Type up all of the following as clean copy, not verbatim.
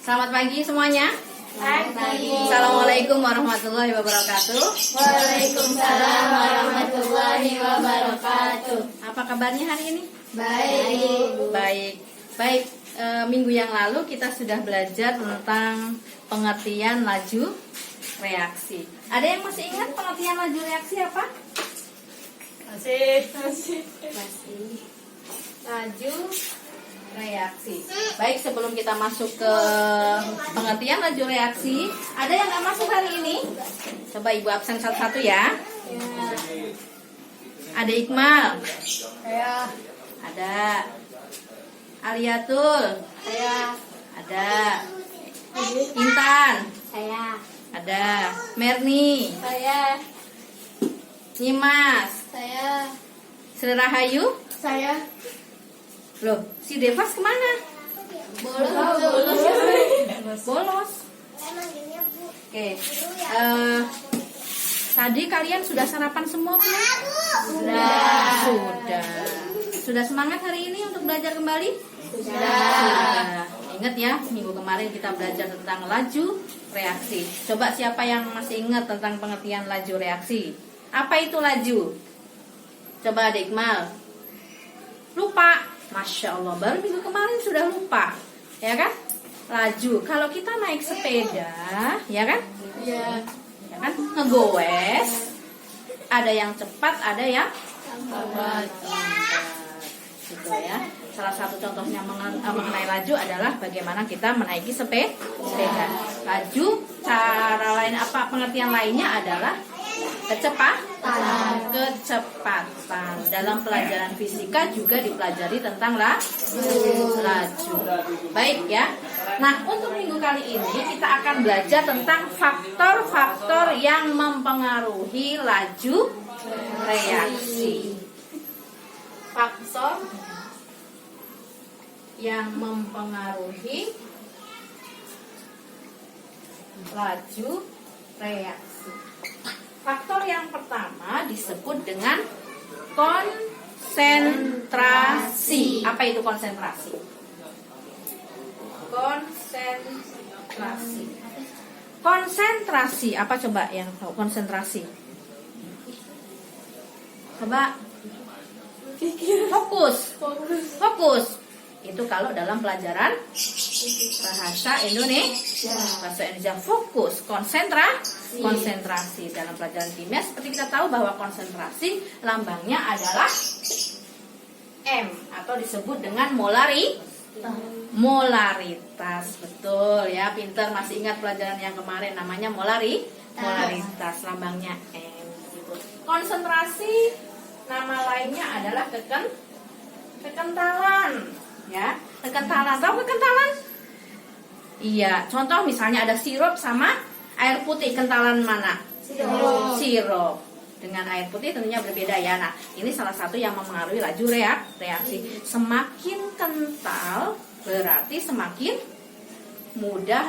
Selamat pagi semuanya. Pagi. Assalamualaikum warahmatullahi wabarakatuh. Waalaikumsalam warahmatullahi wabarakatuh. Apa kabarnya hari ini? Baik. Baik. Minggu yang lalu kita sudah belajar tentang pengertian laju reaksi. Ada yang masih ingat pengertian laju reaksi apa? Masih. Laju reaksi. Baik, sebelum kita masuk ke pengertian laju reaksi, ada yang nggak masuk hari ini? Coba ibu absen satu-satu ya. Ada Iqmal, Saya. ada Aliatul, Saya. ada Intan, Saya. ada Merni, Saya. Nyimas, Saya. Sri Rahayu. Saya. Loh, si Devas kemana? Bolos. Bolos. Oke. Tadi kalian sudah sarapan semua belum? Sudah. Sudah semangat hari ini untuk belajar kembali? Sudah. Ingat ya, minggu kemarin kita belajar tentang laju reaksi. Coba siapa yang masih ingat tentang pengertian laju reaksi? Apa itu laju? Coba Adik Iqmal. Lupa. Masya Allah, baru minggu kemarin sudah lupa. Ya kan? Laju. Kalau kita naik sepeda, ya kan? Iya. Ya kan? Ngegoes. Ada yang cepat, ada yang lambat. Gitu ya. Salah satu contohnya mengenai laju adalah bagaimana kita menaiki sepeda. Laju, cara lain apa pengertian lainnya adalah kecepatan. Dalam pelajaran fisika juga dipelajari tentang laju. Baik ya. Nah, untuk minggu kali ini kita akan belajar tentang faktor-faktor yang mempengaruhi laju reaksi. Faktor yang mempengaruhi laju reaksi. Faktor yang pertama disebut dengan konsentrasi. Apa itu konsentrasi? Konsentrasi. Konsentrasi apa coba yang tahu konsentrasi? Coba fokus. Itu kalau dalam pelajaran bahasa Indonesia. Fokus, konsentrasi. Dalam pelajaran kimia seperti kita tahu bahwa konsentrasi lambangnya adalah M atau disebut dengan molaritas. Betul ya, pinter, masih ingat pelajaran yang kemarin namanya molaritas, lambangnya M gitu. Konsentrasi nama lainnya adalah kekentalan. Ya, kekentalan. Tahu kekentalan? Iya, contoh misalnya ada sirup sama air putih, kentalan mana? Sirup. Dengan air putih tentunya berbeda ya. Nah, ini salah satu yang mempengaruhi laju reaksi. Semakin kental berarti semakin mudah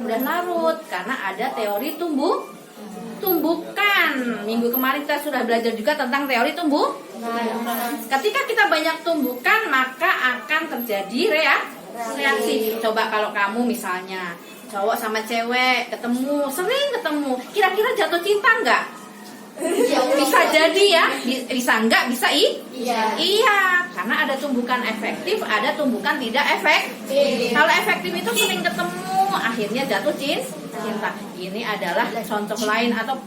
larut karena ada teori tumbukan. Minggu kemarin kita sudah belajar juga tentang teori Ketika kita banyak tumbukan maka akan terjadi reaksi. Coba kalau kamu misalnya cowok sama cewek sering ketemu, kira-kira jatuh cinta enggak? Bisa jadi ya, bisa enggak, bisa iya, karena ada tumbukan efektif, ada tumbukan tidak efektif. Kalau efektif itu sering ketemu, akhirnya jatuh cinta. Ini adalah contoh lain atau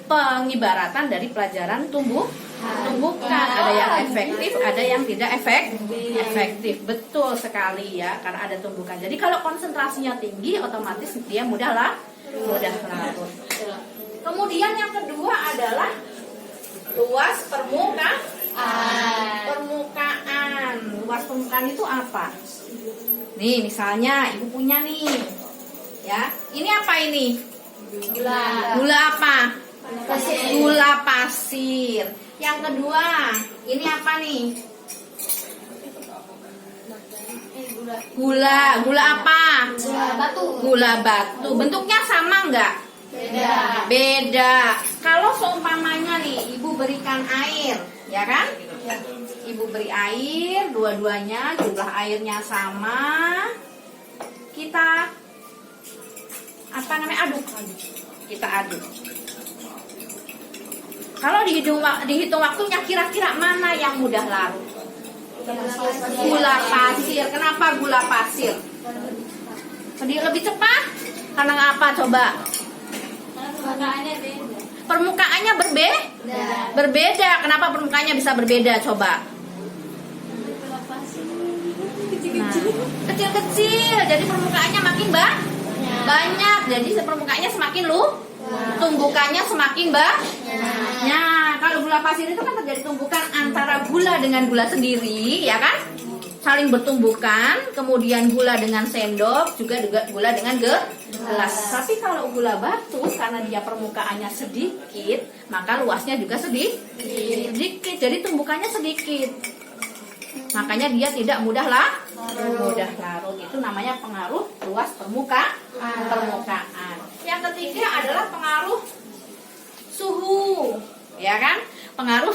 pengibaratan dari pelajaran tumbukan. Ada yang efektif, ada yang tidak efektif. Betul sekali ya, karena ada tumbukan. Jadi kalau konsentrasinya tinggi, otomatis dia mudah larut. Kemudian yang kedua adalah luas permukaan. Luas permukaan itu apa? Nih, misalnya ibu punya nih. Ya, ini apa ini? Gula apa? Gula pasir. Yang kedua, ini apa nih? Gula apa? Gula batu. Bentuknya sama enggak? Beda. Kalau seumpamanya nih, ibu berikan air, ya kan? Ibu beri air, dua-duanya jumlah airnya sama. apa namanya, aduk. Kita aduk. Kalau dihitung waktunya, kira-kira mana yang mudah larut? Gula pasir. Kenapa gula pasir? Lebih cepat? Karena apa coba? Permukaannya berbeda. Kenapa permukaannya bisa berbeda coba? Nah, kecil-kecil. Jadi permukaannya makin banyak. Jadi permukaannya semakin tumbukannya semakin banyak. Kalau gula pasir itu kan terjadi tumbukan antara gula dengan gula sendiri, ya kan? Saling bertumbukan. Kemudian gula dengan sendok, juga gula dengan gelas. Tapi kalau gula batu, karena dia permukaannya sedikit, maka luasnya juga sedikit. Jadi tumbukannya sedikit. Makanya dia tidak mudah larut. Itu namanya pengaruh luas permukaan. Yang ketiga adalah pengaruh suhu, ya kan? Pengaruh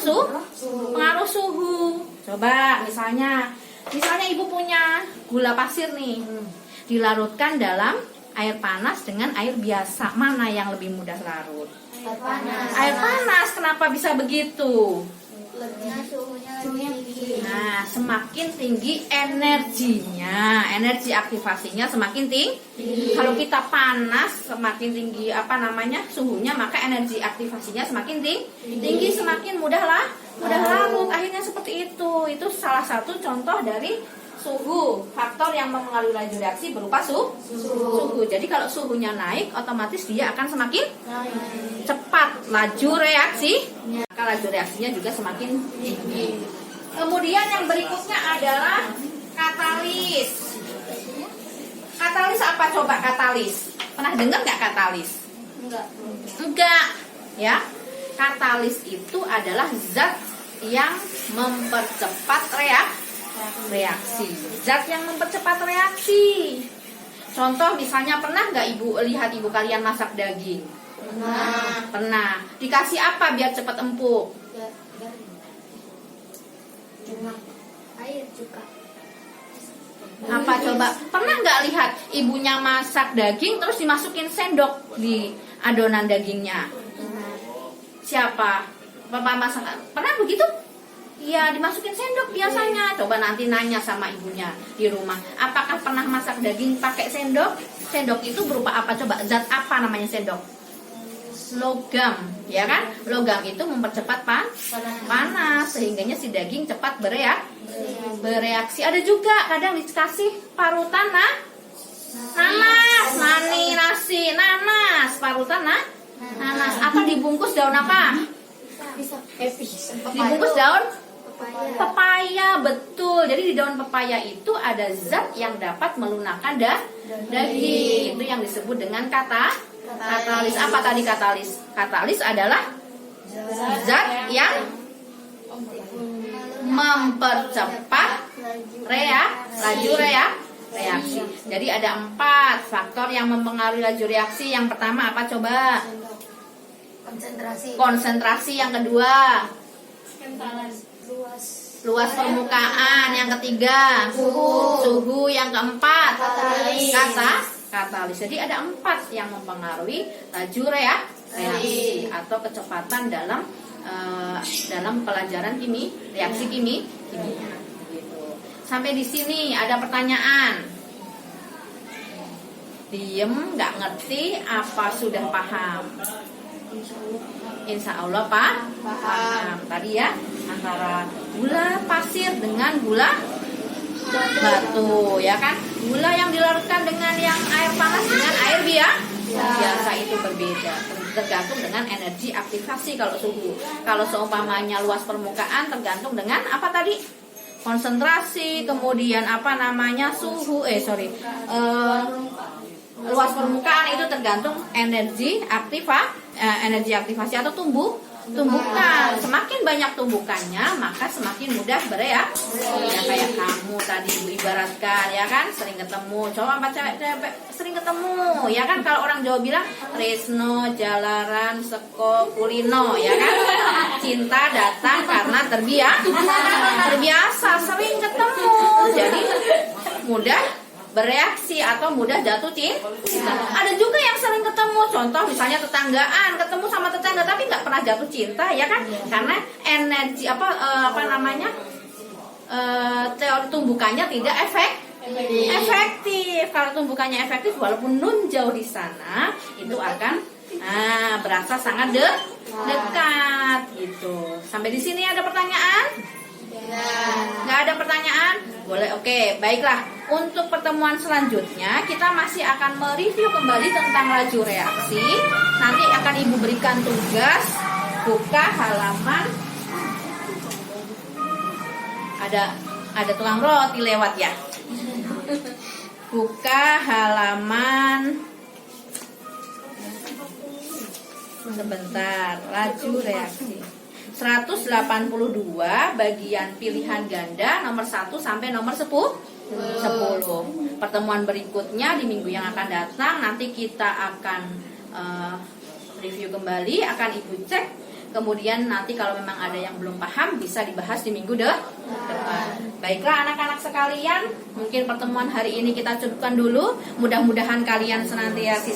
suhu. Coba misalnya ibu punya gula pasir nih, dilarutkan dalam air panas dengan air biasa, mana yang lebih mudah larut? Air panas. Kenapa bisa begitu? Nah, semakin tinggi energinya, energi aktivasinya semakin tinggi. Kalau kita panas, semakin tinggi suhunya, maka energi aktivasinya semakin tinggi, semakin mudah larut. Akhirnya seperti itu. Itu salah satu contoh dari suhu, faktor yang mempengaruhi laju reaksi berupa suhu. Jadi kalau suhunya naik, otomatis dia akan semakin cepat laju reaksi. Maka laju reaksinya juga semakin tinggi. Kemudian yang berikutnya adalah katalis. Katalis apa coba katalis? Pernah dengar nggak katalis? Enggak. Ya. Katalis itu adalah zat yang mempercepat reaksi. Zat yang mempercepat reaksi. Contoh misalnya, pernah nggak lihat ibu kalian masak daging? Pernah. Dikasih apa biar cepat empuk? Air juga. Apa coba? Pernah nggak lihat ibunya masak daging terus dimasukin sendok di adonan dagingnya? Siapa? Bapak masak? Pernah begitu? Iya, dimasukin sendok biasanya. Coba nanti nanya sama ibunya di rumah, apakah pernah masak daging pakai sendok? Sendok itu berupa apa coba? Zat apa namanya sendok? Logam, ya kan? Logam itu mempercepat panas, sehingganya si daging cepat bereaksi. Ada juga kadang dikasih parutan nanas, nanas, parutan nanas. Apa dibungkus daun apa? Dibungkus daun pepaya, betul. Jadi di daun pepaya itu ada zat yang dapat melunakkan daging. Itu yang disebut dengan katalis. Apa tadi katalis? Katalis adalah zat yang mempercepat laju reaksi. Jadi ada 4 faktor yang mempengaruhi laju reaksi. Yang pertama apa coba? Konsentrasi. Yang kedua, luas permukaan. Yang ketiga, suhu. Yang keempat, katalis. Jadi ada 4 yang mempengaruhi laju reaksi atau kecepatan dalam pelajaran reaksi kimia. Gitu. Sampai di sini ada pertanyaan. Diem, nggak ngerti, apa sudah paham? Insya Allah paham. Tadi ya, antara gula pasir dengan gula batu, ya kan? Gula yang dilarutkan dengan yang air panas dengan air biasa itu berbeda, tergantung dengan energi aktivasi. Kalau suhu, kalau seumpamanya luas permukaan tergantung dengan apa tadi? Konsentrasi, kemudian suhu. Luas permukaan itu tergantung energi aktivasi atau tumbukan. Semakin banyak tumbukannya, maka semakin mudah bereaksi. Ya kayak kamu tadi ibaratkan, ya kan, sering ketemu cowok apa cewek sering ketemu, ya kan. Kalau orang Jawa bilang Tresno jalaran seko kulino, ya kan. Cinta datang karena terbiasa sering ketemu, jadi mudah bereaksi atau mudah jatuh cinta. Ada juga yang sering ketemu, contoh misalnya tetanggaan, ketemu sama tetangga tapi nggak pernah jatuh cinta, ya kan? Karena energi teori tumbukannya tidak efektif. Kalau tumbukannya efektif, walaupun nun jauh di sana, itu akan berasa sangat dekat gitu. Sampai di sini ada pertanyaan? Nggak ada pertanyaan? Boleh, oke, baiklah. Untuk pertemuan selanjutnya kita masih akan mereview kembali tentang laju reaksi. Nanti akan Ibu berikan tugas buka halaman. Ada tukang roti lewat ya. Buka halaman sebentar, laju reaksi 182 bagian pilihan ganda nomor 1 sampai nomor 10. Pertemuan berikutnya di minggu yang akan datang nanti kita akan review kembali, akan Ibu cek. Kemudian nanti kalau memang ada yang belum paham bisa dibahas di minggu depan. Baiklah anak-anak sekalian, mungkin pertemuan hari ini kita cukupkan dulu. Mudah-mudahan kalian senantiasa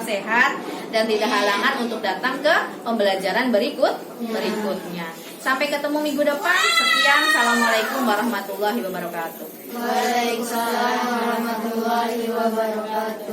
sehat dan tidak halangan untuk datang ke pembelajaran berikutnya. Sampai ketemu minggu depan. Sekian, assalamualaikum warahmatullahi wabarakatuh. Waalaikumsalam warahmatullahi wabarakatuh.